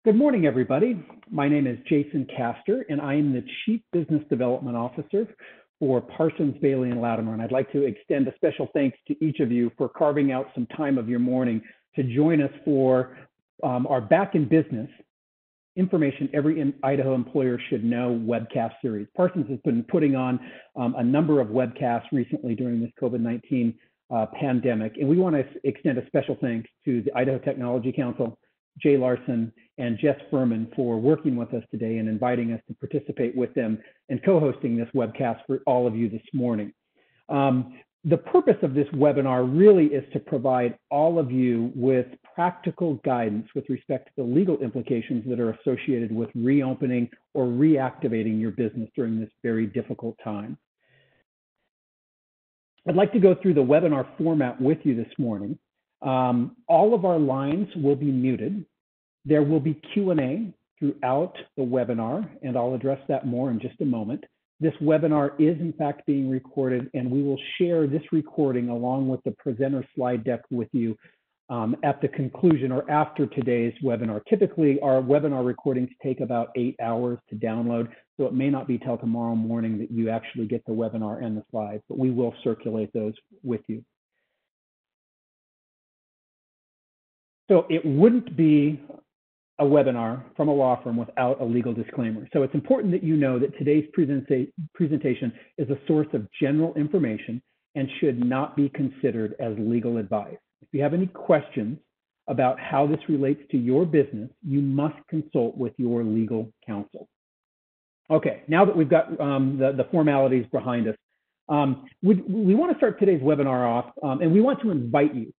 Good morning, everybody. My name is Jason Castor, and I am the Chief Business Development Officer for Parsons, Bailey, and Latimer. And I'd like to extend a special thanks to each of you for carving out some time of your morning to join us for our Back in Business Information Every Idaho Employer Should Know webcast series. Parsons has been putting on a number of webcasts recently during this COVID-19 pandemic, and we want to extend a special thanks to the Idaho Technology Council, Jay Larson, and Jess Furman for working with us today and inviting us to participate with them and co-hosting this webcast for all of you this morning. The purpose of this webinar really is to provide all of you with practical guidance with respect to the legal implications that are associated with reopening or reactivating your business during this very difficult time. I'd like to go through the webinar format with you this morning. All of our lines will be muted. There will be Q&A throughout the webinar, and I'll address that more in just a moment. This webinar is in fact being recorded, and we will share this recording along with the presenter slide deck with you at the conclusion or after today's webinar. Typically, our webinar recordings take about 8 hours to download, so it may not be till tomorrow morning that you actually get the webinar and the slides, but we will circulate those with you. So it wouldn't be a webinar from a law firm without a legal disclaimer. So it's important that you know that today's presentation is a source of general information and should not be considered as legal advice. If you have any questions about how this relates to your business, you must consult with your legal counsel. Okay, now that we've got the formalities behind us, we want to start today's webinar off, and we want to invite you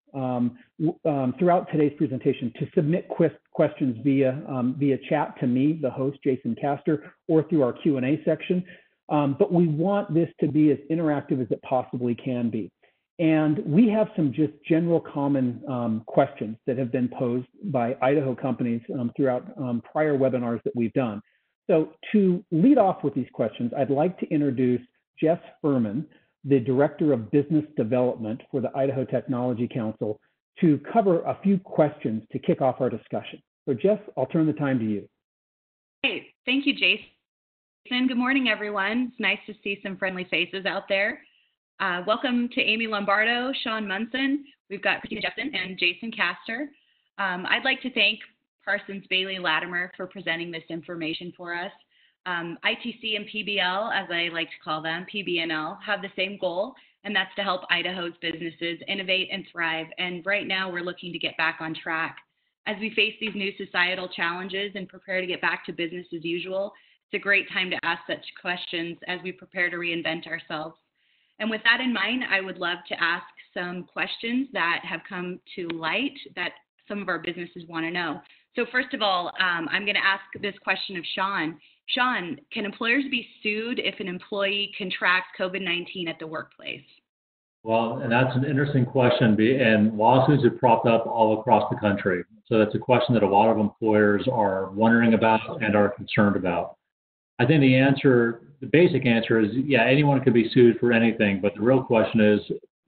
throughout today's presentation to submit questions via chat to me, the host, Jason Castor, or through our Q&A section. But we want this to be as interactive as it possibly can be. And we have some just general common questions that have been posed by Idaho companies throughout prior webinars that we've done. So to lead off with these questions, I'd like to introduce Jess Furman, the Director of Business Development for the Idaho Technology Council, to cover a few questions to kick off our discussion. So Jess, I'll turn the time to you. Great. Thank you, Jason. Good morning, everyone. It's nice to see some friendly faces out there. Welcome to Amy Lombardo, Sean Munson. We've got Christina Jepson and Jason Castor. I'd like to thank Parsons, Bailey, Latimer for presenting this information for us. ITC and PBL, as I like to call them, PBNL, have the same goal, and that's to help Idaho's businesses innovate and thrive. And right now, we're looking to get back on track. As we face these new societal challenges and prepare to get back to business as usual, it's a great time to ask such questions as we prepare to reinvent ourselves. And with that in mind, I would love to ask some questions that have come to light that some of our businesses want to know. So first of all, I'm going to ask this question of Sean. Sean, can employers be sued if an employee contracts COVID-19 at the workplace? Well, and that's an interesting question, and lawsuits have propped up all across the country. So that's a question that a lot of employers are wondering about and are concerned about. I think the basic answer is, yeah, anyone can be sued for anything, but the real question is,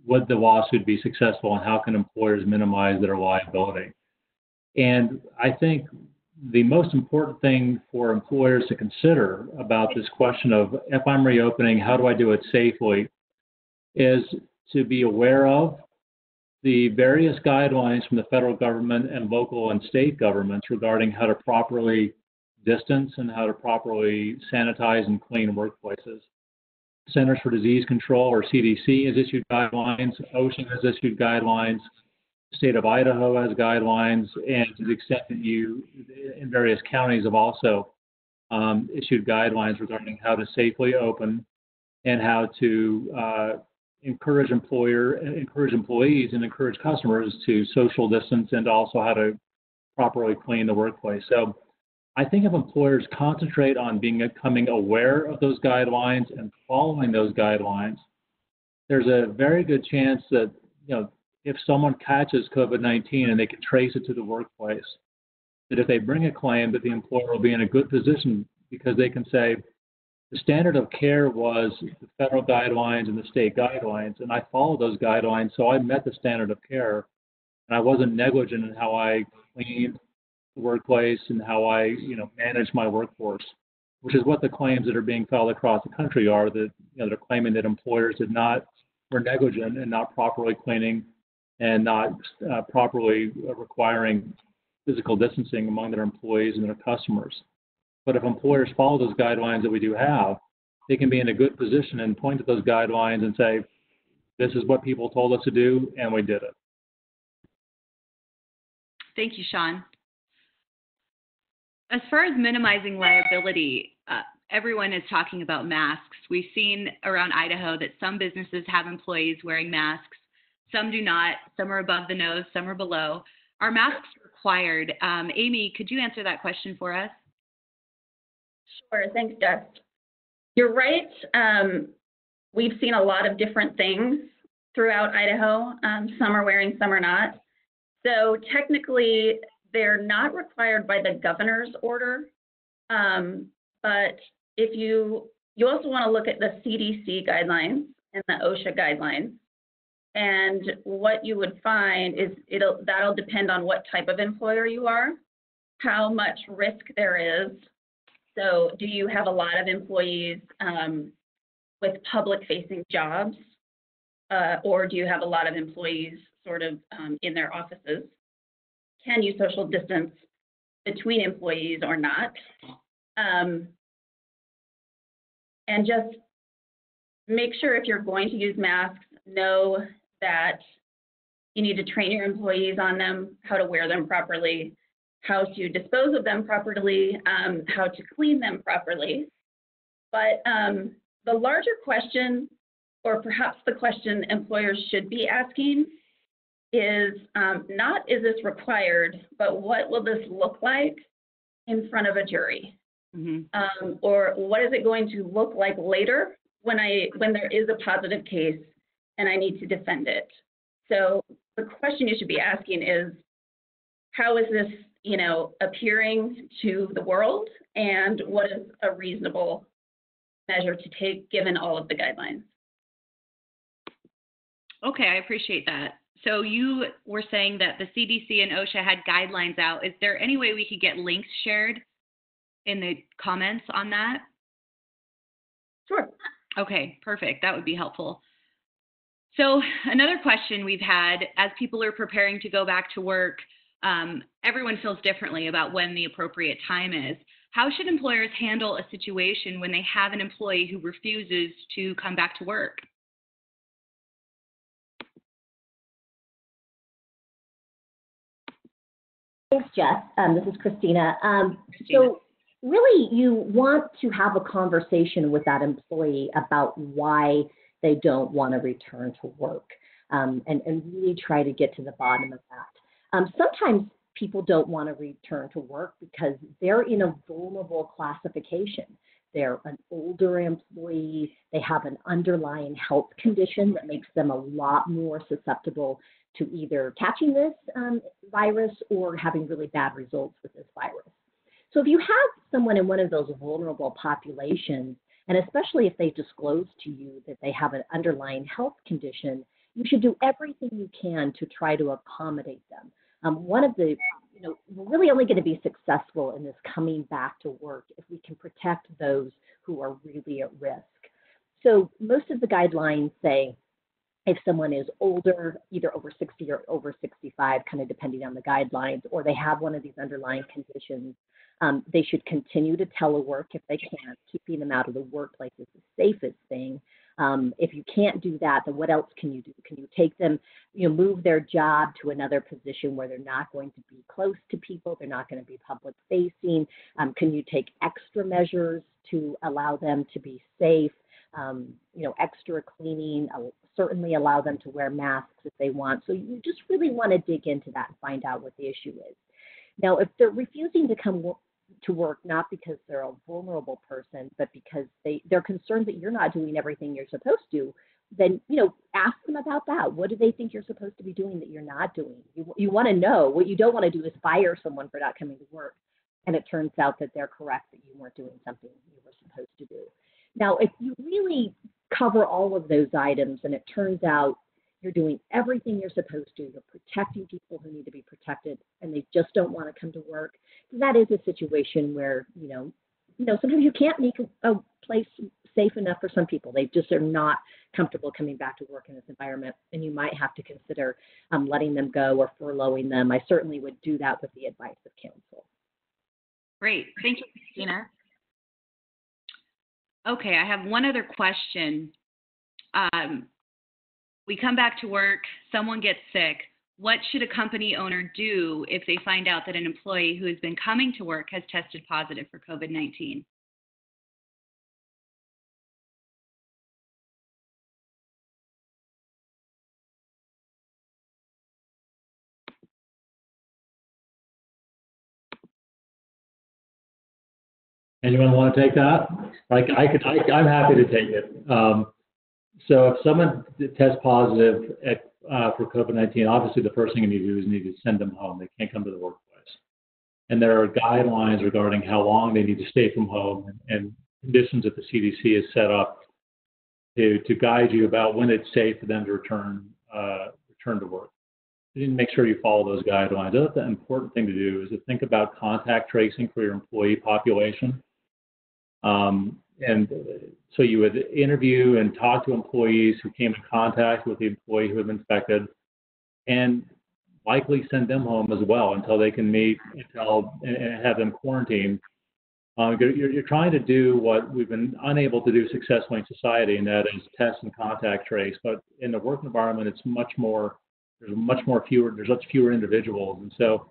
would the lawsuit be successful and how can employers minimize their liability? And I think the most important thing for employers to consider about this question of if I'm reopening, how do I do it safely, is to be aware of the various guidelines from the federal government and local and state governments regarding how to properly distance and how to properly sanitize and clean workplaces. Centers for Disease Control, or CDC, has issued guidelines. OSHA has issued guidelines. The state of Idaho has guidelines, and to the extent that you, in various counties, have also issued guidelines regarding how to safely open and how to encourage employees and encourage customers to social distance and also how to properly clean the workplace. So I think if employers concentrate on becoming aware of those guidelines and following those guidelines, there's a very good chance that, if someone catches COVID-19 and they can trace it to the workplace, that if they bring a claim, that the employer will be in a good position because they can say, the standard of care was the federal guidelines and the state guidelines, and I followed those guidelines, so I met the standard of care, and I wasn't negligent in how I cleaned, the workplace and how I, manage my workforce, which is what the claims that are being filed across the country are, that, they're claiming that employers were negligent in not properly cleaning and not properly requiring physical distancing among their employees and their customers. But if employers follow those guidelines that we do have, they can be in a good position and point to those guidelines and say, this is what people told us to do, and we did it. Thank you, Sean. As far as minimizing liability, everyone is talking about masks. We've seen around Idaho that some businesses have employees wearing masks. Some do not. Some are above the nose. Some are below. Are masks required? Amy, could you answer that question for us? Sure. Thanks, Jess. You're right. We've seen a lot of different things throughout Idaho. Some are wearing, some are not. So technically, they're not required by the governor's order. But if you also want to look at the CDC guidelines and the OSHA guidelines. And what you would find is that'll depend on what type of employer you are, how much risk there is. So do you have a lot of employees with public-facing jobs, or do you have a lot of employees sort of in their offices? Can you social distance between employees or not? And just make sure if you're going to use masks, know that you need to train your employees on them, how to wear them properly, how to dispose of them properly, how to clean them properly. But the larger question, or perhaps the question employers should be asking, is not is this required, but what will this look like in front of a jury? Mm-hmm. Or what is it going to look like later when there is a positive case and I need to defend it? So the question you should be asking is, how is this, appearing to the world, and what is a reasonable measure to take given all of the guidelines? Okay, I appreciate that. So you were saying that the CDC and OSHA had guidelines out. Is there any way we could get links shared in the comments on that? Sure. Okay, perfect. That would be helpful. So another question we've had, as people are preparing to go back to work, everyone feels differently about when the appropriate time is. How should employers handle a situation when they have an employee who refuses to come back to work? Thanks, Jess. This is Christina. So really, you want to have a conversation with that employee about why they don't want to return to work, and really try to get to the bottom of that. Sometimes people don't want to return to work because they're in a vulnerable classification. They're an older employee. They have an underlying health condition that makes them a lot more susceptible to either catching this virus or having really bad results with this virus. So if you have someone in one of those vulnerable populations, and especially if they disclose to you that they have an underlying health condition, you should do everything you can to try to accommodate them. We're really only going to be successful in this coming back to work if we can protect those who are really at risk. So most of the guidelines say if someone is older, either over 60 or over 65, kind of depending on the guidelines, or they have one of these underlying conditions, they should continue to telework if they can. Keeping them out of the workplace is the safest thing. If you can't do that, then what else can you do? Can you take them, move their job to another position where they're not going to be close to people, they're not going to be public facing? Can you take extra measures to allow them to be safe? Extra cleaning, certainly allow them to wear masks if they want. So you just really want to dig into that and find out what the issue is. Now, if they're refusing to come to work, not because they're a vulnerable person, but because they're concerned that you're not doing everything you're supposed to, then, ask them about that. What do they think you're supposed to be doing that you're not doing? You want to know. What you don't want to do is fire someone for not coming to work, and it turns out that they're correct, that you weren't doing something you were supposed to do. Now, if you really cover all of those items and it turns out you're doing everything you're supposed to, you're protecting people who need to be protected, and they just don't want to come to work, that is a situation where, sometimes you can't make a place safe enough for some people. They just are not comfortable coming back to work in this environment, and you might have to consider letting them go or furloughing them. I certainly would do that with the advice of counsel. Great. Thank you, Christina. Okay, I have one other question. We come back to work, someone gets sick. What should a company owner do if they find out that an employee who has been coming to work has tested positive for COVID-19? Anyone want to take that? I'm happy to take it. So if someone tests positive for COVID-19, obviously the first thing you need to do is you need to send them home. They can't come to the workplace. And there are guidelines regarding how long they need to stay from home and conditions that the CDC has set up to guide you about when it's safe for them to return to work. You need to make sure you follow those guidelines. The other important thing to do is to think about contact tracing for your employee population. And so you would interview and talk to employees who came in contact with the employee who had been infected, and likely send them home as well until they can meet and have them quarantined. You're trying to do what we've been unable to do successfully in society, and that is test and contact trace. But in the work environment, it's much fewer individuals, and so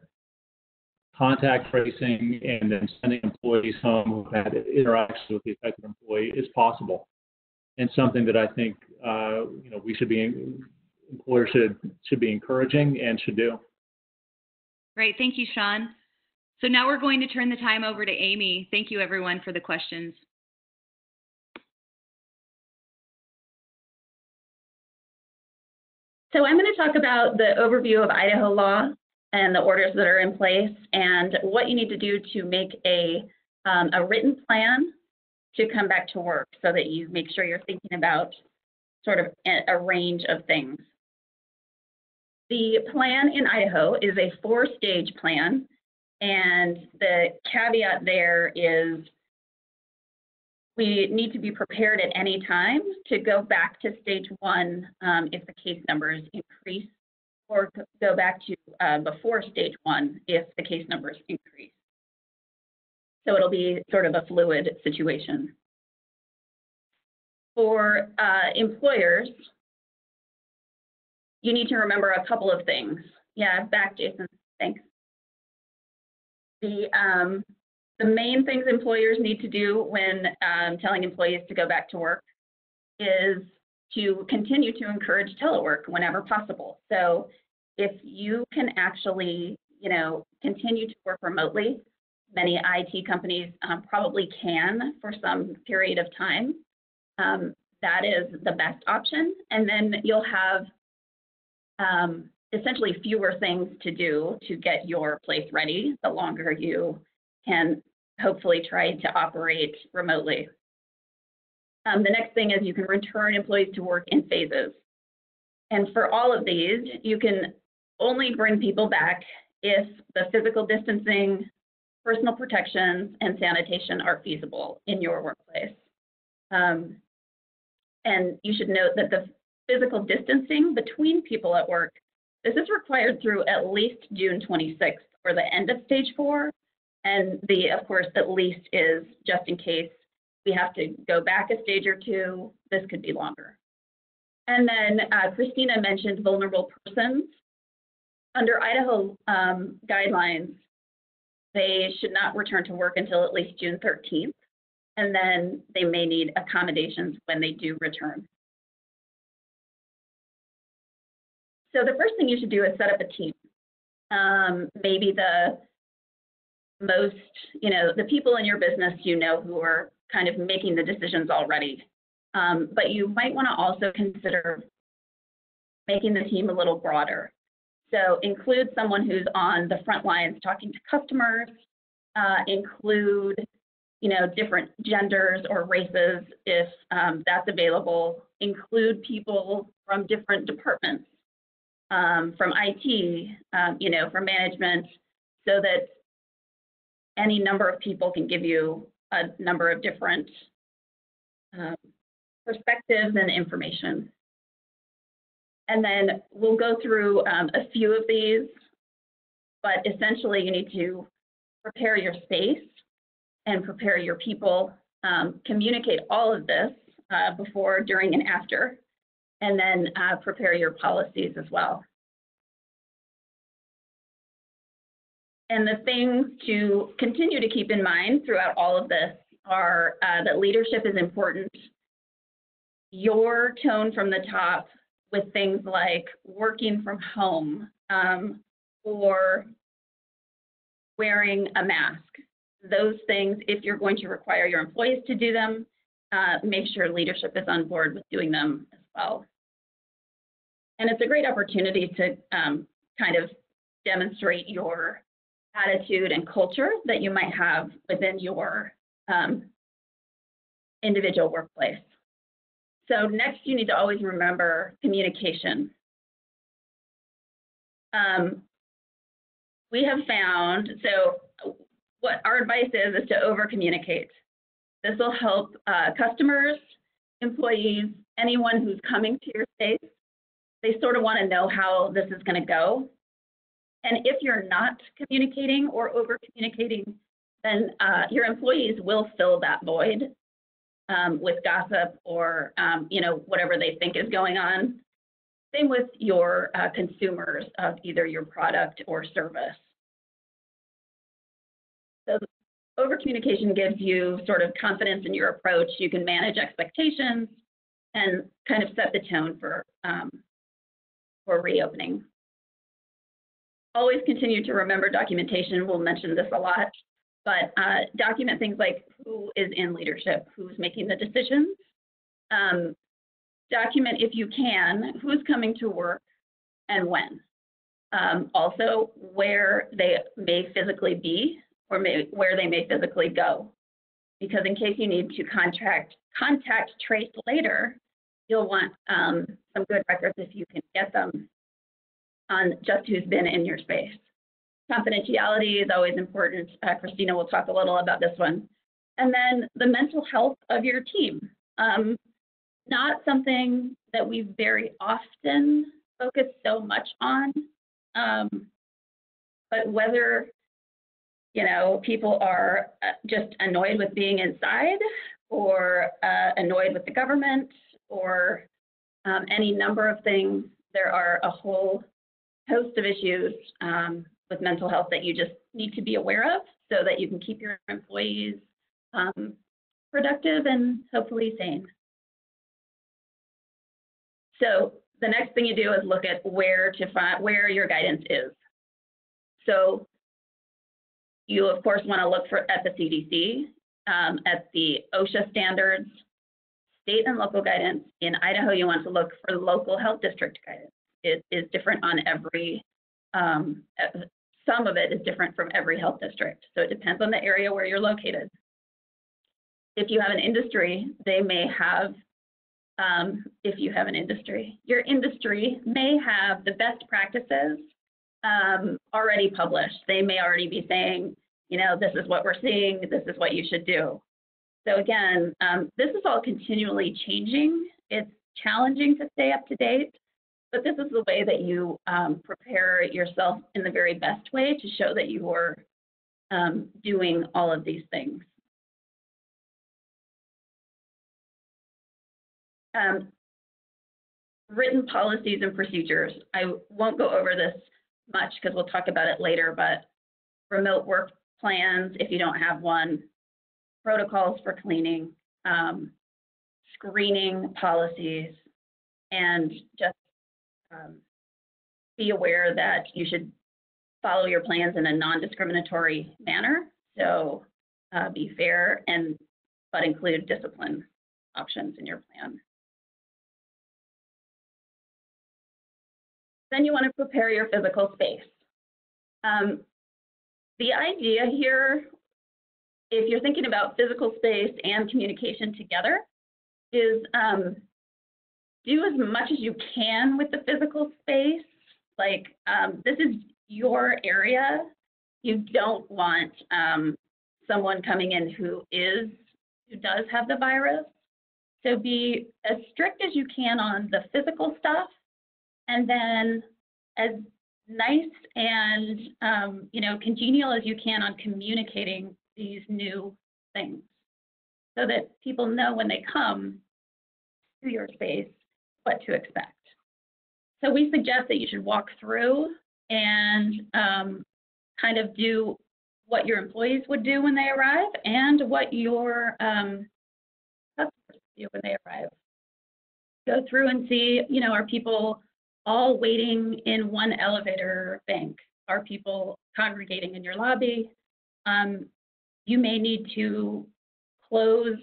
contact tracing and then sending employees home who've had interactions with the affected employee is possible, and something that I think employers should be encouraging and should do. Great, thank you, Sean. So now we're going to turn the time over to Amy. Thank you, everyone, for the questions. So I'm going to talk about the overview of Idaho law and the orders that are in place and what you need to do to make a written plan to come back to work so that you make sure you're thinking about sort of a range of things. The plan in Idaho is a 4-stage plan, and the caveat there is we need to be prepared at any time to go back to stage 1 if the case numbers increase, or go back to before stage 1 if the case numbers increase. So it'll be sort of a fluid situation. For employers, you need to remember a couple of things. Yeah, back, Jason, thanks. The main things employers need to do when telling employees to go back to work is to continue to encourage telework whenever possible. So if you can actually, continue to work remotely, many IT companies probably can for some period of time. That is the best option. And then you'll have essentially fewer things to do to get your place ready the longer you can hopefully try to operate remotely. The next thing is you can return employees to work in phases. And for all of these, you can only bring people back if the physical distancing, personal protections, and sanitation are feasible in your workplace. And you should note that the physical distancing between people at work, this is required through at least June 26th for the end of stage 4. And of course, at least is just in case we have to go back a stage or 2, this could be longer. And then Christina mentioned vulnerable persons. Under Idaho guidelines, they should not return to work until at least June 13th. And then they may need accommodations when they do return. So the first thing you should do is set up a team. Maybe the most, the people in your business who are kind of making the decisions already. But you might want to also consider making the team a little broader. So include someone who's on the front lines talking to customers, include different genders or races if that's available. Include people from different departments, from IT, from management, so that any number of people can give you a number of different perspectives and information. And then we'll go through a few of these, but essentially you need to prepare your space and prepare your people, communicate all of this before, during, and after, and then prepare your policies as well. And the things to continue to keep in mind throughout all of this are that leadership is important. Your tone from the top with things like working from home or wearing a mask. Those things, if you're going to require your employees to do them, make sure leadership is on board with doing them as well. And it's a great opportunity to kind of demonstrate your attitude and culture that you might have within your individual workplace. So next, you need to always remember communication. We have found, so what our advice is to over-communicate. This will help customers, employees, anyone who's coming to your space. They sort of want to know how this is going to go. And if you're not communicating or over-communicating, then your employees will fill that void with gossip or whatever they think is going on. Same with your consumers of either your product or service. So over-communication gives you sort of confidence in your approach. You can manage expectations and kind of set the tone for reopening. Always continue to remember documentation. We'll mention this a lot, but document things like who is in leadership, who's making the decisions. Document, if you can, who's coming to work and when. Also, where they may physically be or where they may physically go. Because in case you need to contact trace later, you'll want some good records if you can get them on just who's been in your space. Confidentiality is always important. Christina will talk a little about this one. And then the mental health of your team. Not something that we very often focus so much on, but whether people are just annoyed with being inside or annoyed with the government or any number of things, there are a whole host of issues with mental health that you just need to be aware of so that you can keep your employees productive and hopefully sane. So the next thing you do is look at where your guidance is. So you, of course, want to look at the CDC, at the OSHA standards, state and local guidance. In Idaho, you want to look for local health district guidance. It is different on every, some of it is different from every health district. So it depends on the area where you're located. If you have an industry, they may have, your industry may have the best practices already published. They may already be saying, this is what we're seeing, this is what you should do. So again, this is all continually changing. It's challenging to stay up to date, but this is the way that you prepare yourself in the very best way to show that you are doing all of these things. Written policies and procedures. I won't go over this much because we'll talk about it later, but remote work plans, if you don't have one, protocols for cleaning, screening policies, and just be aware that you should follow your plans in a non-discriminatory manner. So be fair but include discipline options in your plan. Then you want to prepare your physical space. The idea here if you're thinking about physical space and communication together, is do as much as you can with the physical space. Like, this is your area. You don't want someone coming in who does have the virus. So be as strict as you can on the physical stuff, and then as nice and congenial as you can on communicating these new things, so that people know when they come to your space what to expect. So we suggest that you should walk through and kind of do what your employees would do when they arrive and what your customers do when they arrive. Go through and see, are people all waiting in one elevator bank? Are people congregating in your lobby? You may need to close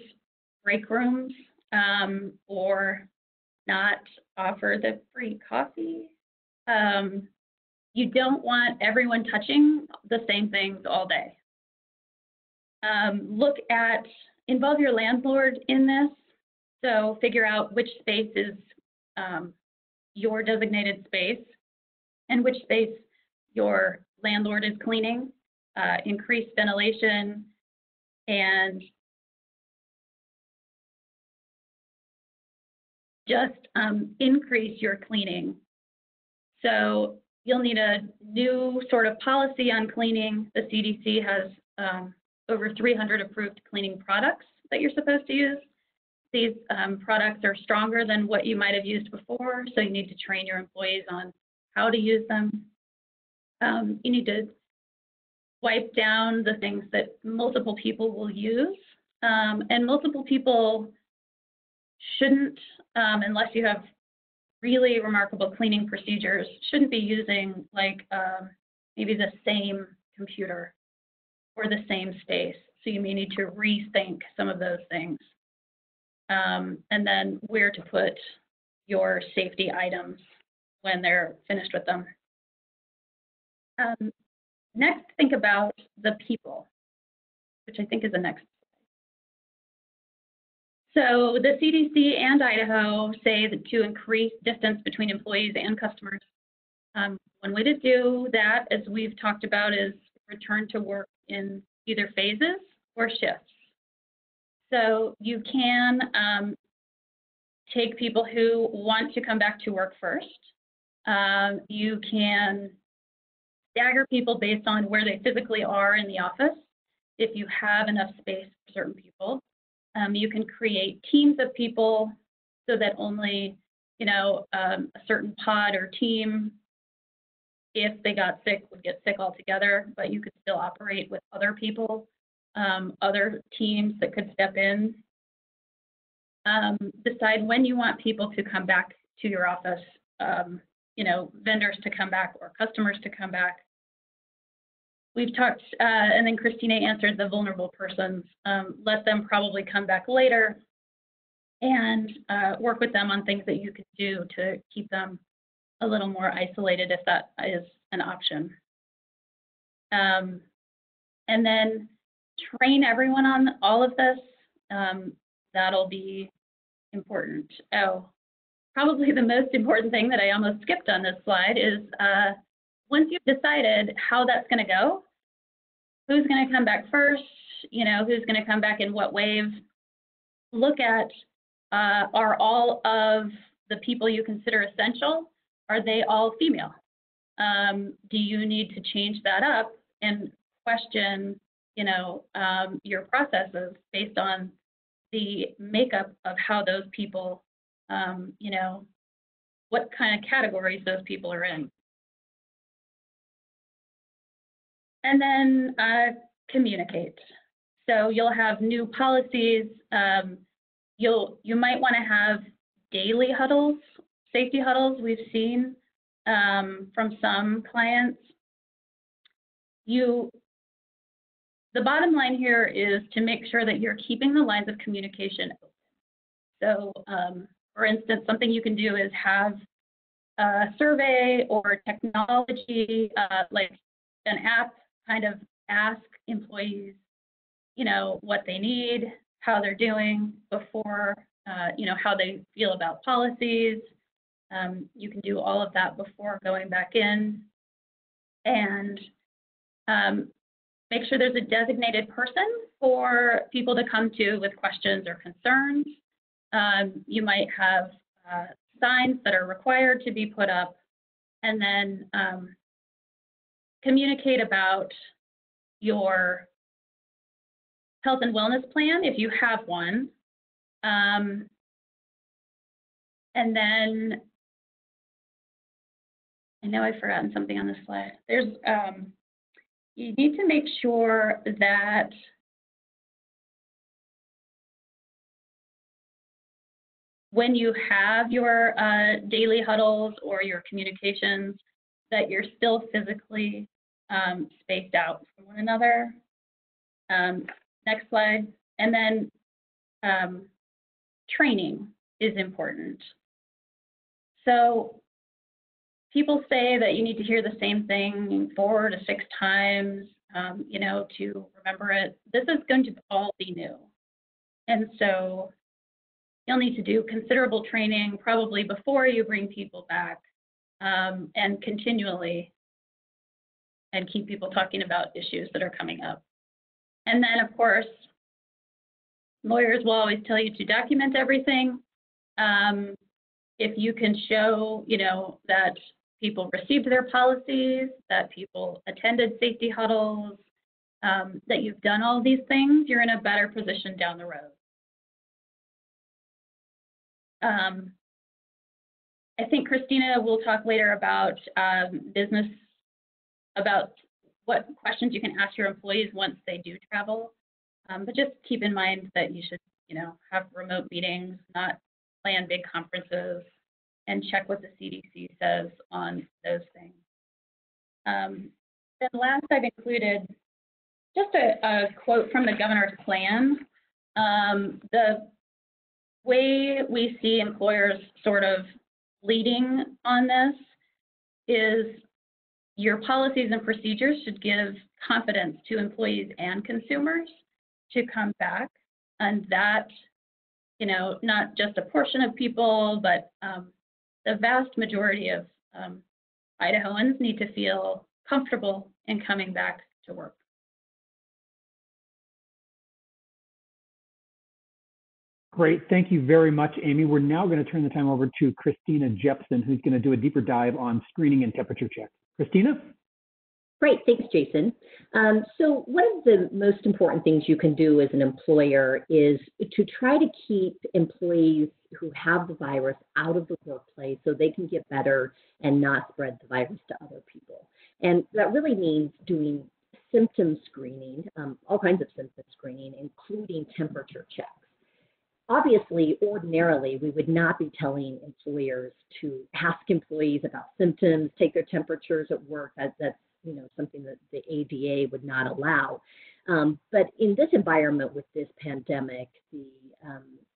break rooms or not offer the free coffee. You don't want everyone touching the same things all day. Involve your landlord in this. So figure out which space is your designated space and which space your landlord is cleaning. Increase ventilation and just increase your cleaning. So you'll need a new sort of policy on cleaning. The CDC has over 300 approved cleaning products that you're supposed to use. These products are stronger than what you might have used before, so you need to train your employees on how to use them. You need to wipe down the things that multiple people will use, and multiple people shouldn't, unless you have really remarkable cleaning procedures, shouldn't be using like maybe the same computer or the same space. So you may need to rethink some of those things. And then where to put your safety items when they're finished with them. Next, think about the people, which I think is the next. So the CDC and Idaho say that to increase distance between employees and customers. One way to do that, as we've talked about, is return to work in either phases or shifts. So you can take people who want to come back to work first. You can stagger people based on where they physically are in the office, if you have enough space for certain people. You can create teams of people so that only, a certain pod or team, if they got sick, would get sick altogether, but you could still operate with other people, other teams that could step in. Decide when you want people to come back to your office, vendors to come back or customers to come back. We've talked, and then Christina answered the vulnerable persons. Let them probably come back later and work with them on things that you could do to keep them a little more isolated if that is an option. And then train everyone on all of this. That'll be important. Oh, probably the most important thing that I almost skipped on this slide is once you've decided how that's going to go, who's going to come back first, who's going to come back in what wave, look at are all of the people you consider essential, are they all female? Do you need to change that up and question, your processes based on the makeup of how those people, what kind of categories those people are in? And then communicate. So you'll have new policies. You might want to have daily huddles, safety huddles we've seen from some clients. The bottom line here is to make sure that you're keeping the lines of communication open. So for instance, something you can do is have a survey or technology, like an app, kind of ask employees what they need, how they're doing before, how they feel about policies. You can do all of that before going back in, and make sure there's a designated person for people to come to with questions or concerns. You might have signs that are required to be put up, and then communicate about your health and wellness plan if you have one. And then, I know I've forgotten something on this slide. There's, you need to make sure that when you have your daily huddles or your communications, that you're still physically spaced out from one another. Next slide. And then training is important. So people say that you need to hear the same thing 4 to 6 times, to remember it. This is going to all be new. And so you'll need to do considerable training probably before you bring people back, and continually, and keep people talking about issues that are coming up. And then, of course, lawyers will always tell you to document everything. If you can show, that people received their policies, that people attended safety huddles, that you've done all these things, you're in a better position down the road. I think Christina will talk later about about what questions you can ask your employees once they do travel. But just keep in mind that you should, have remote meetings, not plan big conferences, and check what the CDC says on those things. Then last, I've included just a quote from the governor's plan. The way we see employers sort of leading on this is your policies and procedures should give confidence to employees and consumers to come back, and that, not just a portion of people, but the vast majority of Idahoans need to feel comfortable in coming back to work. Great. Thank you very much, Amy. We're now going to turn the time over to Christina Jepson, who's going to do a deeper dive on screening and temperature checks. Christina? Great, thanks, Jason. So one of the most important things you can do as an employer is to try to keep employees who have the virus out of the workplace so they can get better and not spread the virus to other people. And that really means doing symptom screening, all kinds of symptom screening, including temperature checks. Obviously, ordinarily, we would not be telling employers to ask employees about symptoms, take their temperatures at work. That's something that the ADA would not allow. But in this environment with this pandemic, the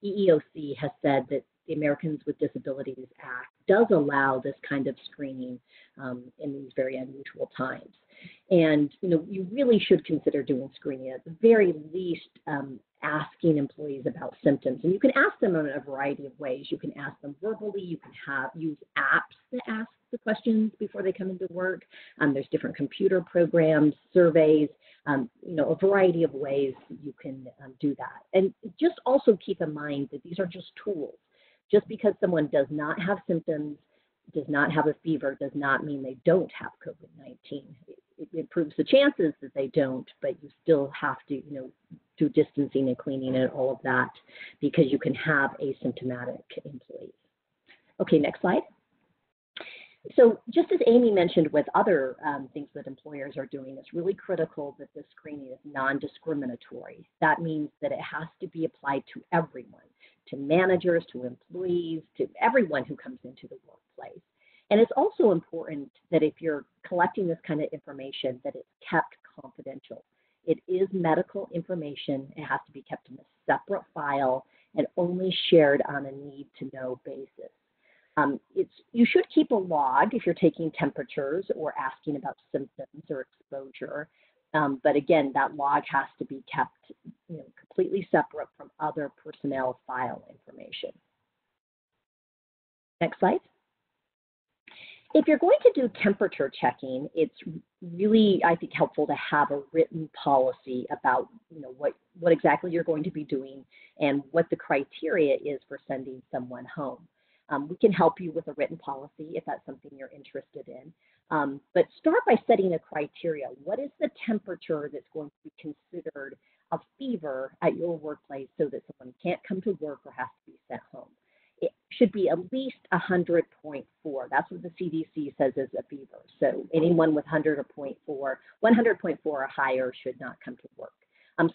EEOC has said that the Americans with Disabilities Act does allow this kind of screening in these very unusual times. And you really should consider doing screening, at the very least asking employees about symptoms. And you can ask them in a variety of ways. You can ask them verbally. You can use apps that ask the questions before they come into work. There's different computer programs, surveys, a variety of ways you can do that. And just also keep in mind that these are just tools. Just because someone does not have symptoms, does not have a fever, does not mean they don't have COVID-19. It improves the chances that they don't, but you still have to, do distancing and cleaning and all of that, because you can have asymptomatic employees. Okay, next slide. So just as Amy mentioned with other things that employers are doing, it's really critical that this screening is non-discriminatory. That means that it has to be applied to everyone, to managers, to employees, to everyone who comes into the workplace. And it's also important that if you're collecting this kind of information, that it's kept confidential. It is medical information. It has to be kept in a separate file and only shared on a need-to-know basis. You should keep a log if you're taking temperatures or asking about symptoms or exposure, But again, that log has to be kept completely separate from other personnel file information. Next slide. If you're going to do temperature checking, it's really, I think, helpful to have a written policy about what exactly you're going to be doing and what the criteria is for sending someone home. We can help you with a written policy if that's something you're interested in. But start by setting a criteria. What is the temperature that's going to be considered a fever at your workplace so that someone can't come to work or has to be sent home? It should be at least 100.4. That's what the CDC says is a fever. So anyone with 100.4 or higher should not come to work.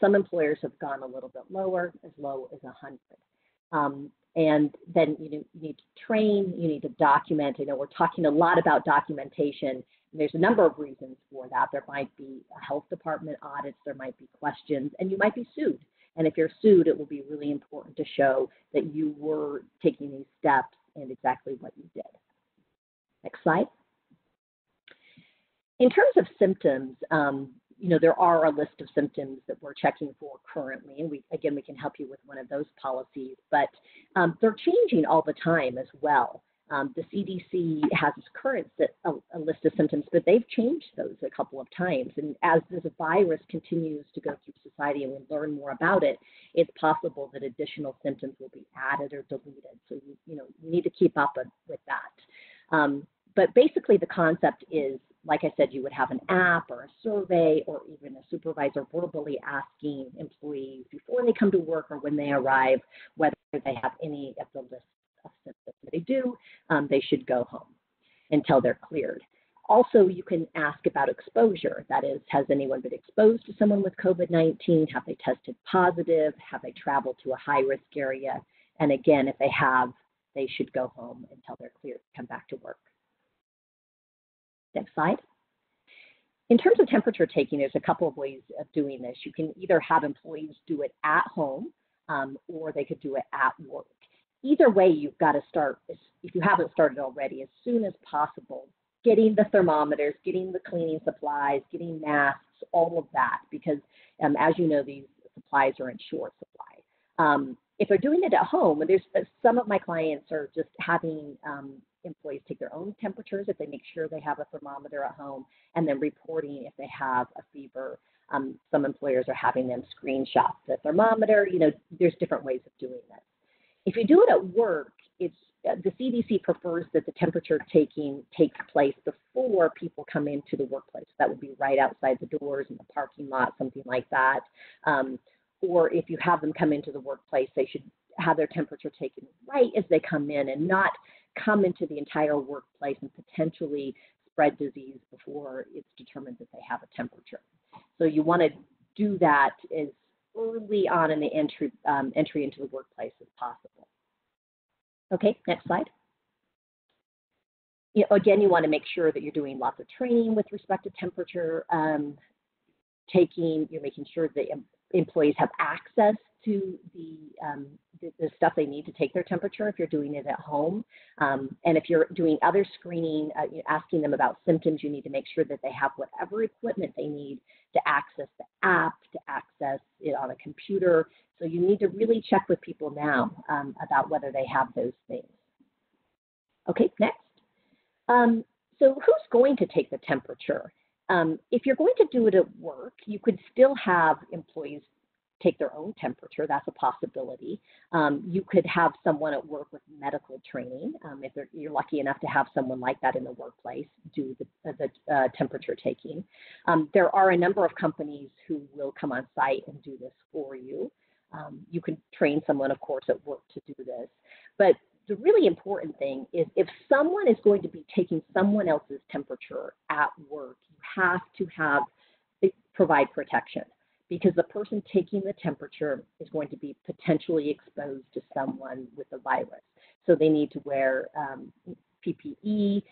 Some employers have gone a little bit lower, as low as 100. And then you need to train, you need to document. I know we're talking a lot about documentation. There's a number of reasons for that. There might be a health department audits, there might be questions, and you might be sued. And if you're sued, it will be really important to show that you were taking these steps and exactly what you did. Next slide. In terms of symptoms, there are a list of symptoms that we're checking for currently, and we can help you with one of those policies, but they're changing all the time as well. The CDC has its current a list of symptoms, but they've changed those a couple of times. And as this virus continues to go through society and we learn more about it, it's possible that additional symptoms will be added or deleted. So you need to keep up with that. But basically, the concept is, like I said, you would have an app or a survey or even a supervisor verbally asking employees before they come to work or when they arrive whether they have any of the list of symptoms. If they do, they should go home until they're cleared. Also, you can ask about exposure. That is, has anyone been exposed to someone with COVID-19? Have they tested positive? Have they traveled to a high-risk area? And again, if they have, they should go home until they're cleared to come back to work. Next slide. In terms of temperature taking, there's a couple of ways of doing this. You can either have employees do it at home or they could do it at work. Either way, you've got to start, if you haven't started already, as soon as possible, getting the thermometers, getting the cleaning supplies, getting masks, all of that, because as you know, these supplies are in short supply. If they're doing it at home, and there's some of my clients are just having employees take their own temperatures if they make sure they have a thermometer at home, and then reporting if they have a fever. Some employers are having them screenshot the thermometer. There's different ways of doing this. If you do it at work, the CDC prefers that the temperature taking takes place before people come into the workplace. That would be right outside the doors in the parking lot, something like that. Or if you have them come into the workplace, they should have their temperature taken right as they come in and not come into the entire workplace and potentially spread disease before it's determined that they have a temperature. So you want to do that as early on in the entry into the workplace as possible. Okay, next slide. Again, you want to make sure that you're doing lots of training with respect to temperature taking. You're making sure that employees have access to the stuff they need to take their temperature if you're doing it at home. And if you're doing other screening, asking them about symptoms, you need to make sure that they have whatever equipment they need to access the app, to access it on a computer. So you need to really check with people now about whether they have those things. Okay, next. So who's going to take the temperature? If you're going to do it at work, you could still have employees take their own temperature. That's a possibility. You could have someone at work with medical training. If you're lucky enough to have someone like that in the workplace do the temperature taking. There are a number of companies who will come on site and do this for you. You can train someone, of course, at work to do this. But the really important thing is if someone is going to be taking someone else's temperature at work, you have to provide protection, because the person taking the temperature is going to be potentially exposed to someone with the virus. So they need to wear PPE.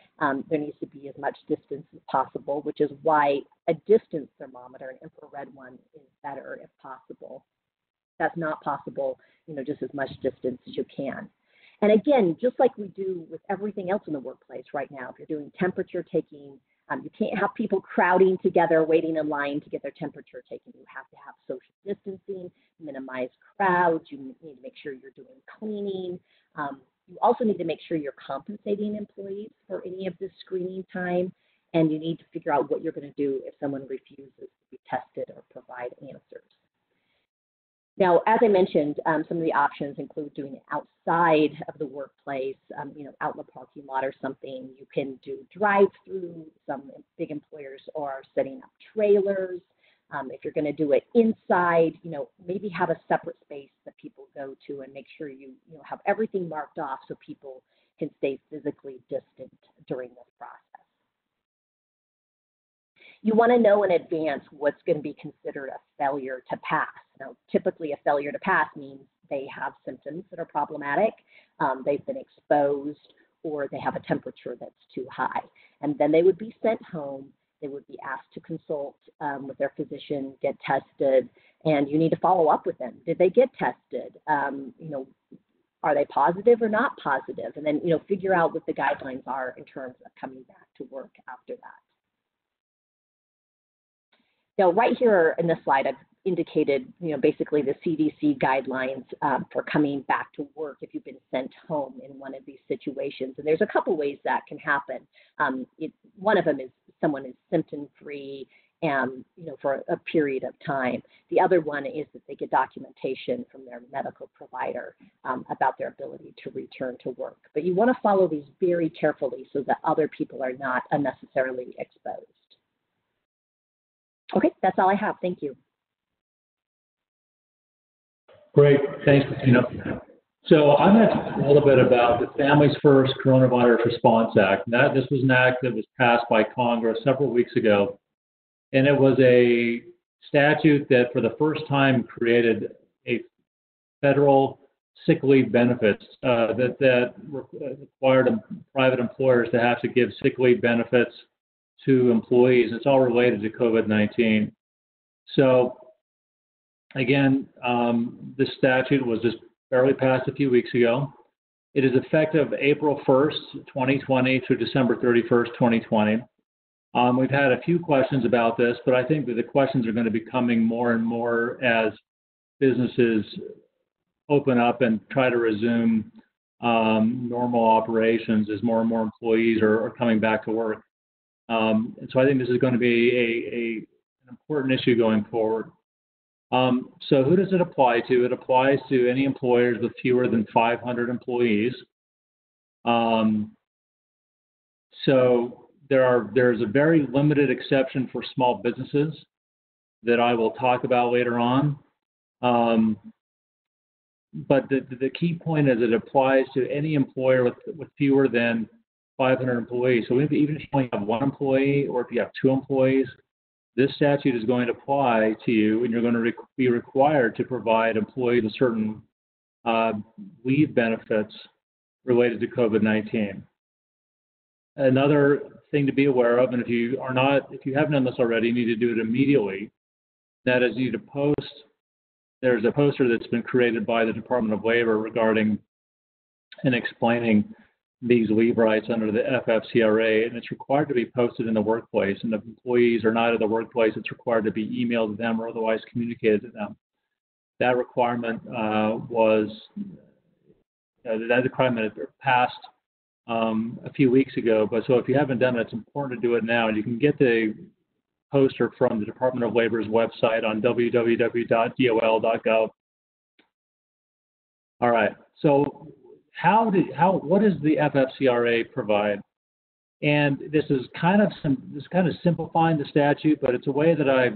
There needs to be as much distance as possible, which is why a distance thermometer, an infrared one, is better if possible. That's not possible, just as much distance as you can. And again, just like we do with everything else in the workplace right now, if you're doing temperature taking You can't have people crowding together, waiting in line to get their temperature taken. You have to have social distancing, minimize crowds. You need to make sure you're doing cleaning. You also need to make sure you're compensating employees for any of this screening time, and you need to figure out what you're going to do if someone refuses to be tested or provide answers. Now, as I mentioned, some of the options include doing it outside of the workplace, out in the parking lot or something. You can do drive-through. Some big employers are setting up trailers. If you're going to do it inside, maybe have a separate space that people go to and make sure you have everything marked off so people can stay physically distant during this process. You want to know in advance what's going to be considered a failure to pass. Now, typically a failure to pass means they have symptoms that are problematic, they've been exposed, or they have a temperature that's too high. And then they would be sent home. They would be asked to consult with their physician, get tested, and you need to follow up with them. Did they get tested? Are they positive or not positive? And then, figure out what the guidelines are in terms of coming back to work after that. Now, right here in this slide, I've indicated, basically the CDC guidelines for coming back to work if you've been sent home in one of these situations. And there's a couple ways that can happen. One of them is someone is symptom-free and, for a period of time. The other one is that they get documentation from their medical provider about their ability to return to work. But you want to follow these very carefully so that other people are not unnecessarily exposed. Okay, that's all I have. Thank you. Great. Thanks, Christina. So I'm going to talk a little bit about the Families First Coronavirus Response Act. This was an act that was passed by Congress several weeks ago, and it was a statute that for the first time created a federal sick leave benefits that required private employers to have to give sick leave benefits to employees. It's all related to COVID-19. So again, this statute was just barely passed a few weeks ago. It is effective April 1st, 2020 through December 31st, 2020. We've had a few questions about this, but I think that the questions are going to be coming more and more as businesses open up and try to resume normal operations as more and more employees are coming back to work. And so I think this is going to be an important issue going forward. So who does it apply to? It applies to any employers with fewer than 500 employees. So there's a very limited exception for small businesses that I will talk about later on. But the key point is it applies to any employer with fewer than 500 employees. So even if you only have one employee or if you have two employees, this statute is going to apply to you, and you're going to be required to provide employees with certain leave benefits related to COVID-19. Another thing to be aware of, and if you haven't done this already, you need to do it immediately. That is, you need to post. There's a poster that's been created by the Department of Labor regarding and explaining these leave rights under the FFCRA, and it's required to be posted in the workplace. And if employees are not at the workplace, it's required to be emailed to them or otherwise communicated to them. That requirement passed a few weeks ago. But so if you haven't done it, it's important to do it now. You can get the poster from the Department of Labor's website on www.dol.gov. All right. So what does the FFCRA provide? And this is kind of simplifying the statute, but it's a way that I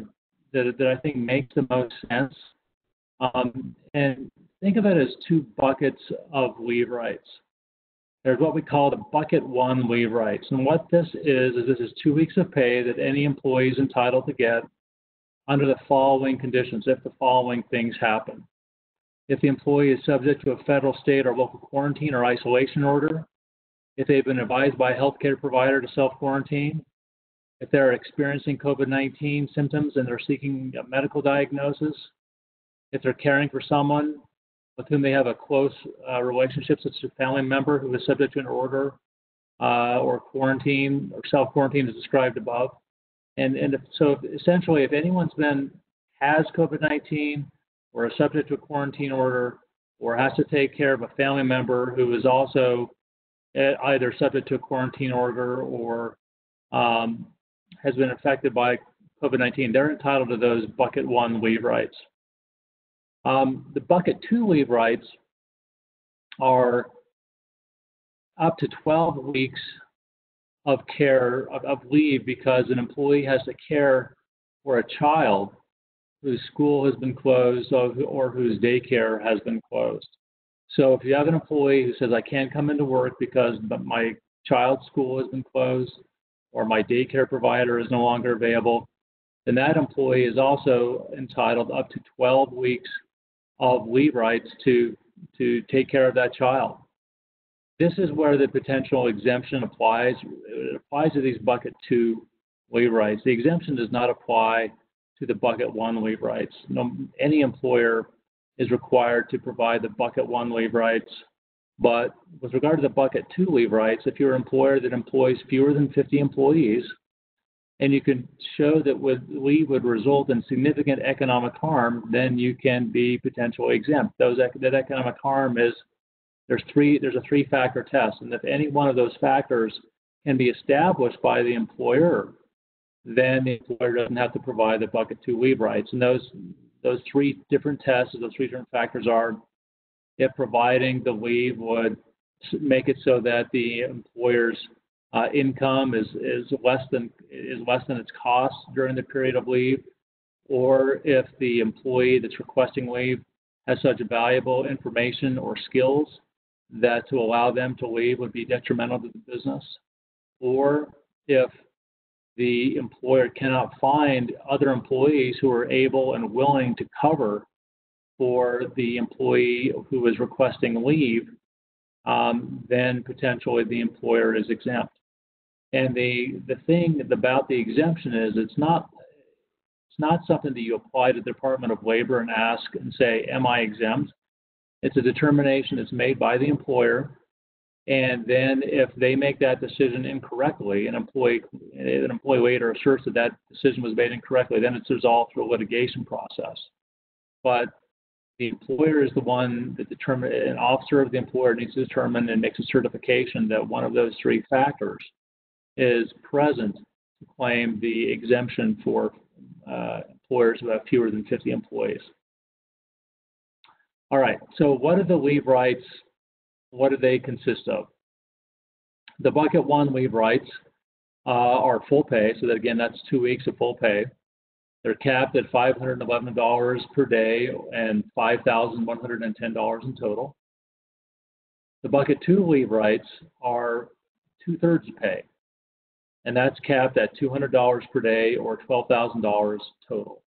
think makes the most sense. And think of it as two buckets of leave rights. There's what we call the bucket one leave rights. And what this is 2 weeks of pay that any employee is entitled to get under the following conditions if the following things happen. If the employee is subject to a federal, state, or local quarantine or isolation order, if they've been advised by a healthcare provider to self-quarantine, if they're experiencing COVID-19 symptoms and they're seeking a medical diagnosis, if they're caring for someone with whom they have a close relationship, such as a family member who is subject to an order or quarantine or self-quarantine as described above. So essentially, if anyone's has COVID-19 or is subject to a quarantine order or has to take care of a family member who is also either subject to a quarantine order or has been affected by COVID-19, they're entitled to those bucket 1 leave rights. The bucket 2 leave rights are up to 12 weeks of care of leave because an employee has to care for a child whose school has been closed or whose daycare has been closed. So if you have an employee who says, I can't come into work because my child's school has been closed or my daycare provider is no longer available, then that employee is also entitled up to 12 weeks of leave rights to take care of that child. This is where the potential exemption applies. It applies to these bucket 2 leave rights. The exemption does not apply to the bucket 1 leave rights. Any employer is required to provide the bucket 1 leave rights. But with regard to the bucket 2 leave rights, if you're an employer that employs fewer than 50 employees, and you can show that leave would result in significant economic harm, then you can be potentially exempt. That economic harm is there's a 3-factor test, and if any one of those factors can be established by the employer, then the employer doesn't have to provide the bucket 2 leave rights. And those 3 different tests, those 3 different factors are if providing the leave would make it so that the employer's income is less than its cost during the period of leave, or if the employee that's requesting leave has such valuable information or skills that to allow them to leave would be detrimental to the business, or if the employer cannot find other employees who are able and willing to cover for the employee who is requesting leave, then potentially the employer is exempt. And the thing about the exemption is it's not something that you apply to the Department of Labor and ask and say, am I exempt? It's a determination that's made by the employer. And then if they make that decision incorrectly, an employee later asserts that decision was made incorrectly, then it's resolved through a litigation process. But the employer is the one that an officer of the employer needs to determine and makes a certification that one of those 3 factors is present to claim the exemption for employers who have fewer than 50 employees. All right, so what are the leave rights? What do they consist of? The bucket 1 leave rights are full pay, so that again, that's 2 weeks of full pay. They're capped at $511 per day and $5,110 in total. The bucket 2 leave rights are 2/3 pay, and that's capped at $200 per day or $12,000 total.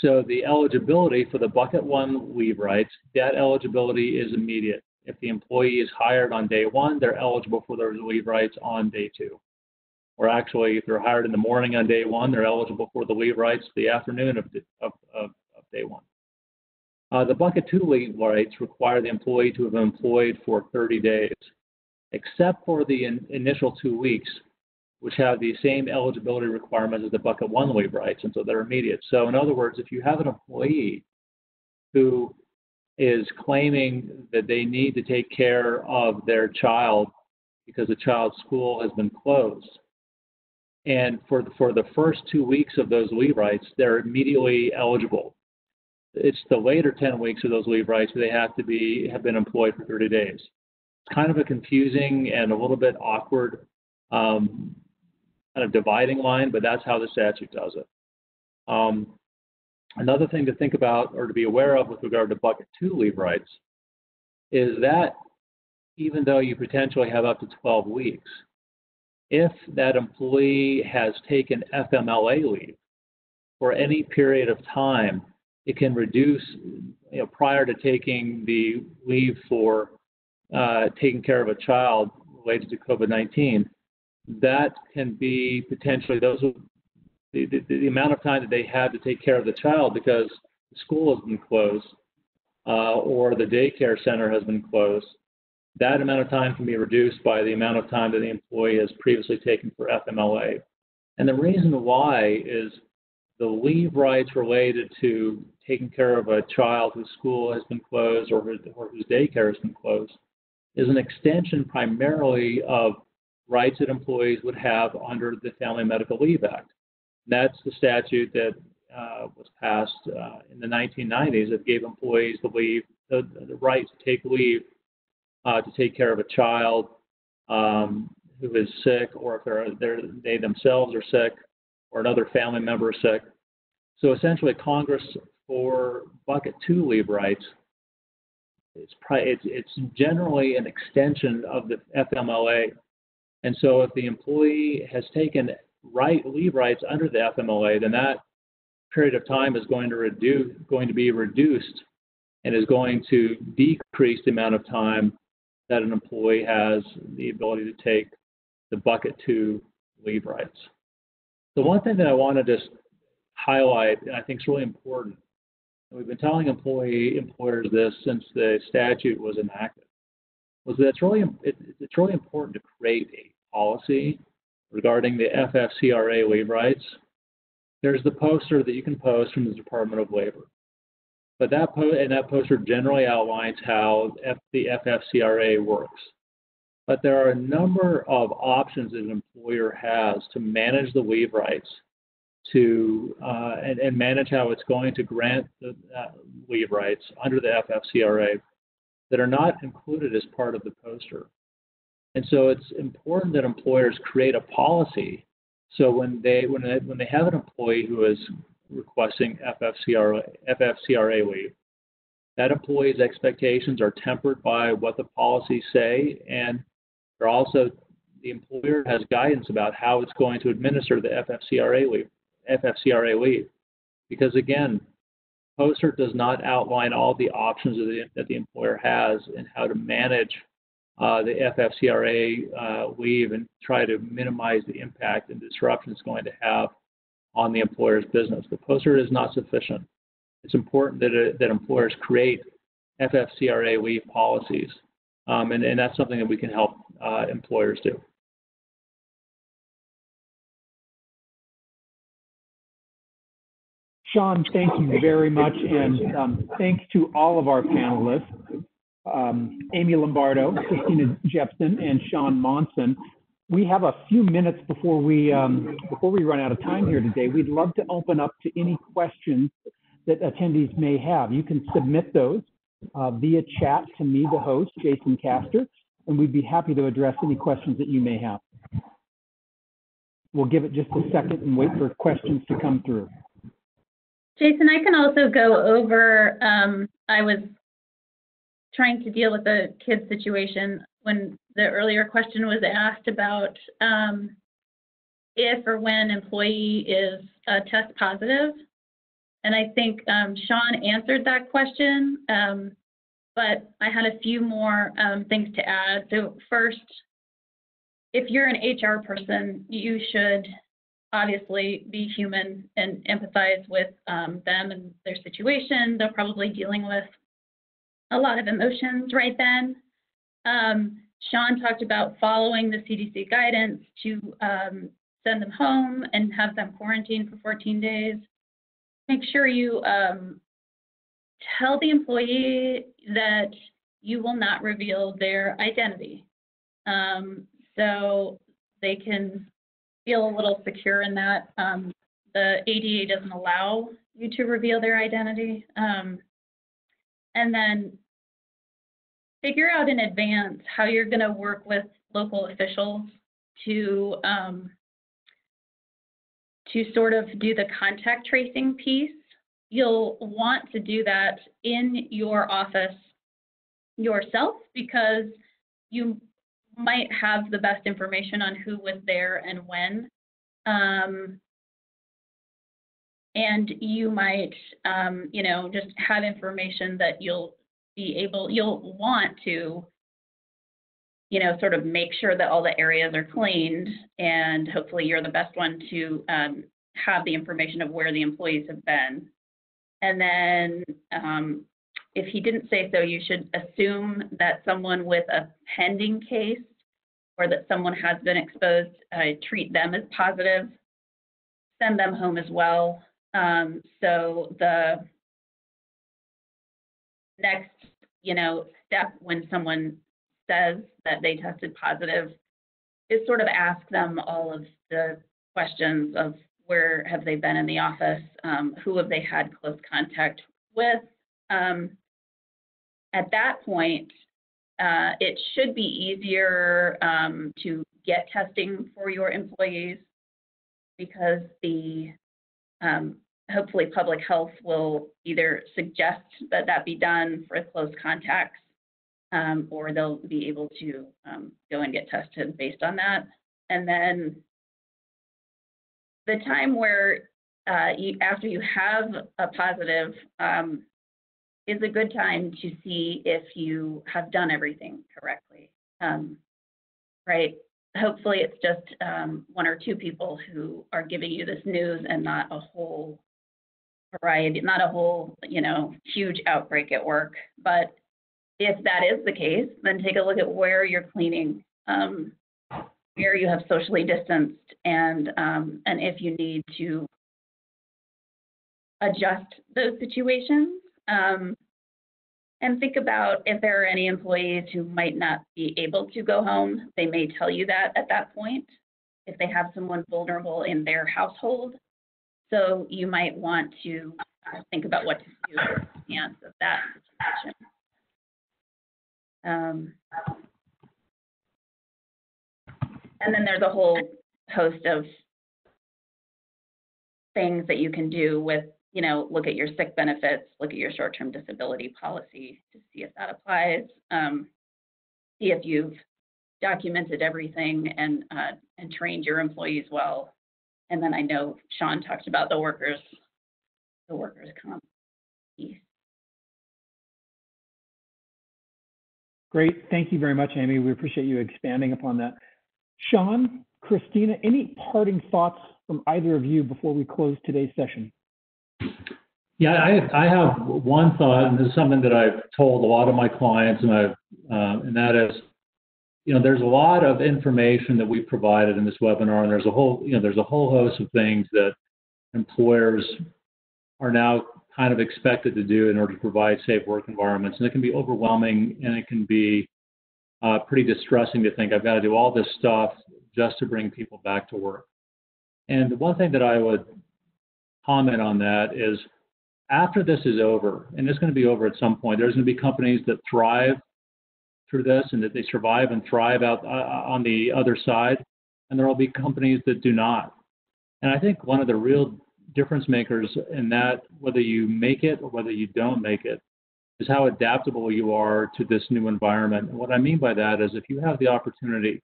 So the eligibility for the bucket 1 leave rights, that eligibility is immediate. If the employee is hired on day 1, they're eligible for those leave rights on day 2. Or actually, if they're hired in the morning on day 1, they're eligible for the leave rights the afternoon of day 1. The bucket 2 leave rights require the employee to have been employed for 30 days, except for the initial 2 weeks, which have the same eligibility requirements as the bucket 1 leave rights, and so they're immediate. So in other words, if you have an employee who is claiming that they need to take care of their child because the child's school has been closed, and for the first 2 weeks of those leave rights, they're immediately eligible. It's the later 10 weeks of those leave rights they have been employed for 30 days. It's kind of a confusing and a little bit awkward kind of dividing line, but that's how the statute does it. Another thing to think about or to be aware of with regard to bucket 2 leave rights is that even though you potentially have up to 12 weeks, if that employee has taken FMLA leave for any period of time, it can reduce, prior to taking the leave for taking care of a child related to COVID-19, that can be potentially the amount of time that they have to take care of the child because the school has been closed or the daycare center has been closed. that amount of time can be reduced by the amount of time that the employee has previously taken for FMLA. And the reason why is the leave rights related to taking care of a child whose school has been closed or whose daycare has been closed is an extension primarily of rights that employees would have under the Family Medical Leave Act. That's the statute that was passed in the 1990s that gave employees the right to take leave to take care of a child who is sick, or if they themselves are sick, or another family member is sick. So essentially, Congress, for bucket 2 leave rights, it's generally an extension of the FMLA. And so if the employee has taken leave rights under the FMLA, then that period of time is going to be reduced and is going to decrease the amount of time that an employee has the ability to take the bucket 2 leave rights. The one thing that I want to just highlight, and I think is really important, and we've been telling employers this since the statute was enacted, was that it's really important to create a policy regarding the FFCRA leave rights. There's the poster that you can post from the Department of Labor. But that poster generally outlines how the FFCRA works. But there are a number of options that an employer has to manage the leave rights and manage how it's going to grant the leave rights under the FFCRA that are not included as part of the poster. And so it's important that employers create a policy so when they have an employee who is requesting FFCRA leave, that employee's expectations are tempered by what the policies say, and they're also, the employer has guidance about how it's going to administer the FFCRA leave. Because again, poster does not outline all the options that the employer has and how to manage the FFCRA leave and try to minimize the impact and disruption it's going to have on the employer's business. The poster is not sufficient. It's important that employers create FFCRA leave policies, and that's something that we can help employers do. Sean, thank you very much, and thanks to all of our panelists, Amy Lombardo, Christina Jepson, and Sean Monson. We have a few minutes before we run out of time here today. We'd love to open up to any questions that attendees may have. You can submit those via chat to me, the host, Jason Castor, and we'd be happy to address any questions that you may have. We'll give it just a second and wait for questions to come through. Jason, I can also go over, I was trying to deal with the kid situation when the earlier question was asked about if or when employee is test positive. And I think Sean answered that question, but I had a few more things to add. So first, if you're an HR person, you should obviously be human and empathize with them and their situation. They're probably dealing with a lot of emotions right then. Sean talked about following the CDC guidance to send them home and have them quarantined for 14 days. Make sure you tell the employee that you will not reveal their identity. So they can feel a little secure in that. The ADA doesn't allow you to reveal their identity. And then figure out in advance how you're going to work with local officials to sort of do the contact tracing piece. You'll want to do that in your office yourself because you might have the best information on who was there and when. And you might, just have information that you'll want to, sort of make sure that all the areas are cleaned, and hopefully you're the best one to have the information of where the employees have been. And then if he didn't say so, you should assume that someone with a pending case or that someone has been exposed, treat them as positive, send them home as well. So the next, step when someone says that they tested positive is sort of ask them all of the questions of where have they been in the office, who have they had close contact with. At that point, it should be easier to get testing for your employees because the hopefully public health will either suggest that that be done for close contacts, or they'll be able to go and get tested based on that. And then the time where after you have a positive is a good time to see if you have done everything correctly, right? Hopefully it's just one or two people who are giving you this news and not a whole variety, not a whole, huge outbreak at work. But if that is the case, then take a look at where you're cleaning, where you have socially distanced, and if you need to adjust those situations. And think about if there are any employees who might not be able to go home. They may tell you that at that point, if they have someone vulnerable in their household. So you might want to think about what to do in advance of that situation. And then there's a whole host of things that you can do with, look at your sick benefits, look at your short-term disability policy to see if that applies, see if you've documented everything and trained your employees well. And then I know Sean talked about the workers comp piece. Great. Thank you very much, Amy. We appreciate you expanding upon that. Sean, Christina, any parting thoughts from either of you before we close today's session? Yeah, I have one thought, and this is something that I've told a lot of my clients, and that is, there's a lot of information that we've provided in this webinar, and there's a whole host of things that employers are now kind of expected to do in order to provide safe work environments, and it can be overwhelming, and it can be pretty distressing to think I've got to do all this stuff just to bring people back to work. And the one thing that I would comment on that is, after this is over, and it's going to be over at some point, there's going to be companies that thrive through this and that they survive and thrive out on the other side, and there will be companies that do not. And I think one of the real difference makers in that, whether you make it or whether you don't make it, is how adaptable you are to this new environment. And what I mean by that is, if you have the opportunity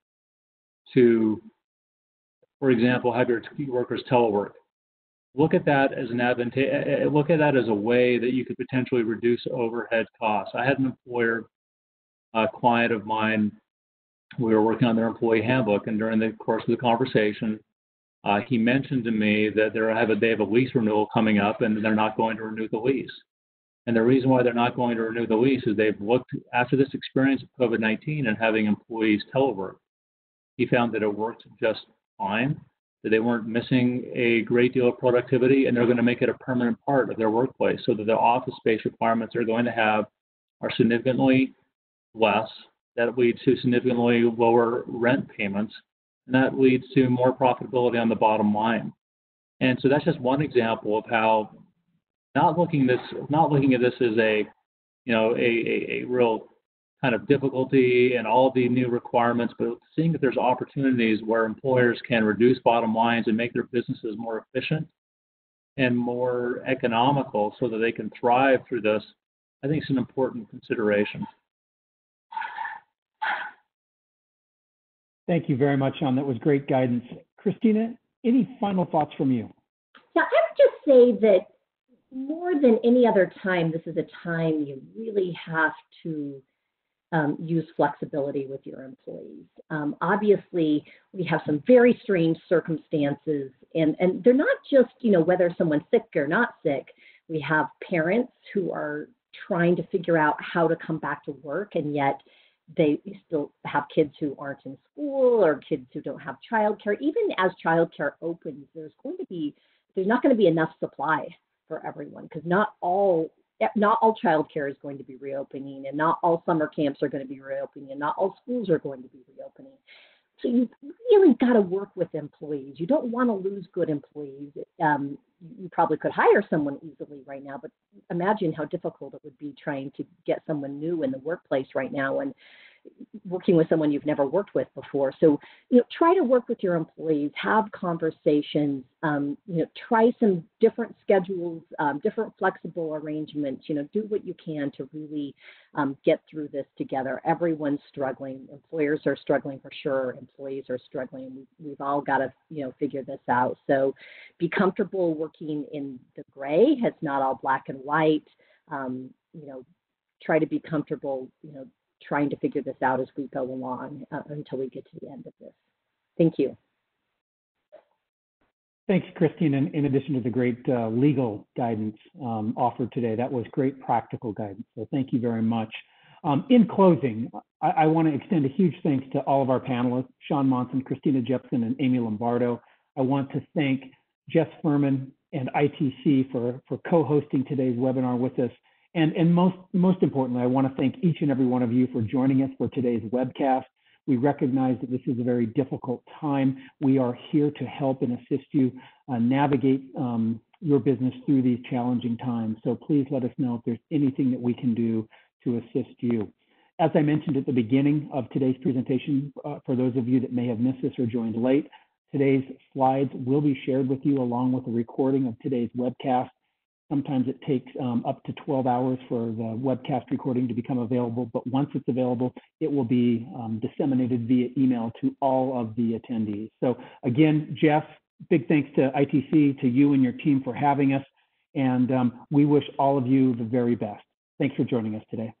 to, for example, have your workers telework, look at that as look at that as a way that you could potentially reduce overhead costs. I had an employer, a client of mine, we were working on their employee handbook, and during the course of the conversation, he mentioned to me that they have a lease renewal coming up, and they're not going to renew the lease. And the reason why they're not going to renew the lease is they've looked, after this experience of COVID-19 and having employees telework, he found that it worked just fine, that they weren't missing a great deal of productivity, and they're going to make it a permanent part of their workplace so that the office space requirements they're going to have are significantly less. That leads to significantly lower rent payments, and that leads to more profitability on the bottom line. And so that's just one example of how not looking at this as a real kind of difficulty and all the new requirements, but seeing that there's opportunities where employers can reduce bottom lines and make their businesses more efficient and more economical so that they can thrive through this, I think it's an important consideration. Thank you very much, Sean. That was great guidance. Christina, any final thoughts from you? Yeah, I would just say that more than any other time, this is a time you really have to use flexibility with your employees. Obviously, we have some very strange circumstances, and they're not just, whether someone's sick or not sick. We have parents who are trying to figure out how to come back to work, and yet they still have kids who aren't in school or kids who don't have childcare. Even as childcare opens, there's not going to be enough supply for everyone, because not all childcare is going to be reopening, and not all summer camps are going to be reopening, and not all schools are going to be reopening. So you've really got to work with employees. You don't want to lose good employees. You probably could hire someone easily right now, but imagine how difficult it would be trying to get someone new in the workplace right now and working with someone you've never worked with before. So, try to work with your employees, have conversations, try some different schedules, different flexible arrangements, do what you can to really get through this together. Everyone's struggling. Employers are struggling for sure. Employees are struggling. We've all got to, figure this out. So be comfortable working in the gray. It's not all black and white. Try to be comfortable, trying to figure this out as we go along until we get to the end of this. Thank you. Thanks, Christine. And in addition to the great legal guidance offered today, that was great practical guidance. So thank you very much. In closing, I want to extend a huge thanks to all of our panelists, Sean Monson, Christina Jepson, and Amy Lombardo. I want to thank Jess Furman and ITC for co-hosting today's webinar with us. And most importantly, I want to thank each and every one of you for joining us for today's webcast. We recognize that this is a very difficult time. We are here to help and assist you navigate your business through these challenging times. So please let us know if there's anything that we can do to assist you. As I mentioned at the beginning of today's presentation, for those of you that may have missed this or joined late, today's slides will be shared with you along with a recording of today's webcast. Sometimes it takes up to 12 hours for the webcast recording to become available, but once it's available, it will be disseminated via email to all of the attendees. So again, Jeff, big thanks to ITC, to you and your team for having us, and we wish all of you the very best. Thanks for joining us today.